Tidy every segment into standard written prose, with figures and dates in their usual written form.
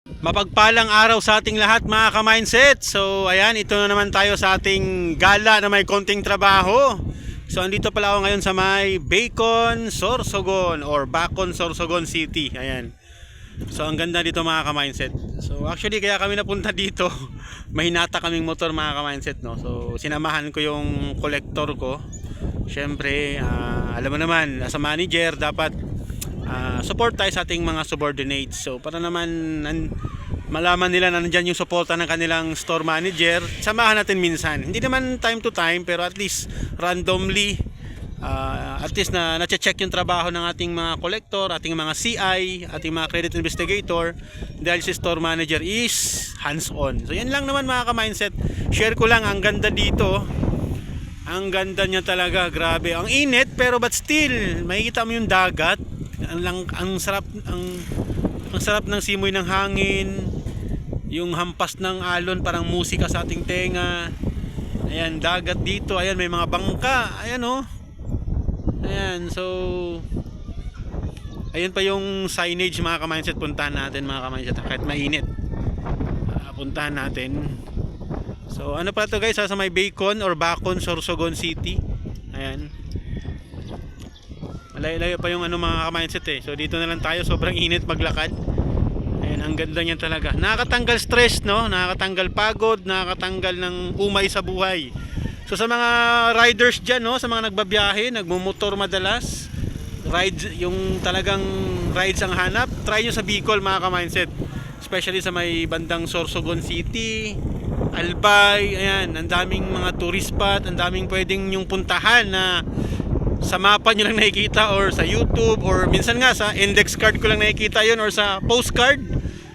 Mapagpalang araw sa ating lahat mga ka-mindset. So ayan, ito na naman tayo sa ating gala na may konting trabaho. So andito pala ako ngayon sa may Bacon, Sorsogon or Bacon, Sorsogon City. Ayan. So ang ganda dito mga ka-mindset. So actually kaya kami napunta dito, may hinata kaming motor mga ka-mindset, no. So sinamahan ko yung collector ko. Syempre, alam mo naman, as a manager dapat support tayo sa ating mga subordinates. So para naman malaman nila na nandyan yung suporta ng kanilang store manager, samahan natin minsan. Hindi naman time to time, pero at least randomly, at least na nache-check yung trabaho ng ating mga collector, ating mga CI, ating mga credit investigator, dahil si store manager is hands-on. So yan lang naman mga ka-mindset. Share ko lang, ang ganda dito. Ang ganda niya talaga, grabe. Ang init, pero but still, makikita mo yung dagat. Ang sarap ng simoy ng hangin, yung hampas ng alon parang musika sa ating tenga. Ayan, dagat dito. Ayan, may mga bangka. Ayan oh. Ayan, so ayan pa yung signage mga ka-mindset. Puntahan natin mga ka-mindset kahit mainit. Puntahan natin. So ano pa to guys, sa may Bacon or Bacon, Sorsogon City. Ayan. Malayo-layo pa yung mga ka-mindset eh. So dito na lang tayo, sobrang init maglakad. Ayan, ang ganda niyan talaga. Nakakatanggal stress, no? Nakakatanggal pagod, nakakatanggal ng umay sa buhay. So sa mga riders dyan, no? Sa mga nagbabiyahe, nagmumotor madalas, rides, yung talagang rides ang hanap, try nyo sa Bicol mga ka-mindset. Especially sa may bandang Sorsogon City, Albay, ayan, ang daming mga tourist spot, ang daming pwedeng yung puntahan na sa mapa nyo lang nakikita or sa YouTube or minsan nga sa index card ko lang nakikita yun or sa postcard.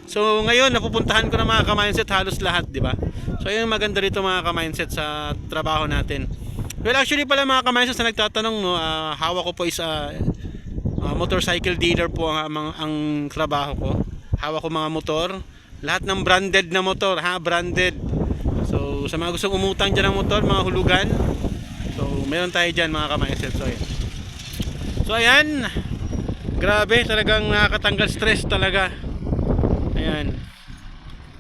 So ngayon napupuntahan ko na mga ka-mindset halos lahat, di ba? So ayun maganda rito mga ka-mindset sa trabaho natin. Well actually pala mga ka-mindset sa nagtatanong, no, hawak ko po is motorcycle dealer po ang trabaho ko. Hawak ko mga motor, lahat ng branded na motor, branded. So sa mga gustong umutang dyan ng motor, mga hulugan, so meron tayo dyan mga ka-mindset. So ayan, grabe, talagang nakakatanggal stress talaga. Ayan,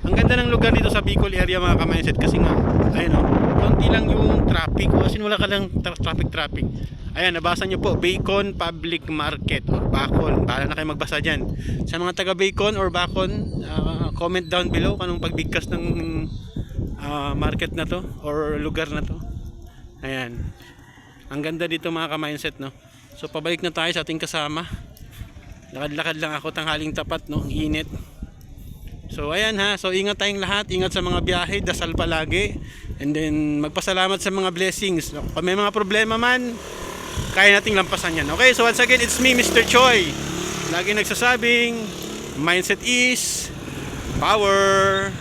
ang ganda ng lugar dito sa Bicol area mga ka-mindset. Kasi nga, ayun o, konti lang yung traffic, kasi wala ka lang traffic. Ayan, nabasa nyo po, Bacon Public Market or Bacon. Bahala na kayo magbasa dyan. Sa mga taga Bacon or Bacon, comment down below kung anong pagbigkas ng market na to or lugar na to. Ayan, ang ganda dito mga ka-mindset, no. So pabalik na tayo sa ating kasama. Lakad-lakad lang ako, tanghaling tapat, no, ang init. So ayan ha, so ingat tayong lahat, ingat sa mga biyahe, dasal palagi, and then magpasalamat sa mga blessings. Kung may mga problema man, kaya nating lampasan yan. Okay, so once again, it's me, Mr. Choi. Lagi nagsasabing, mindset is power.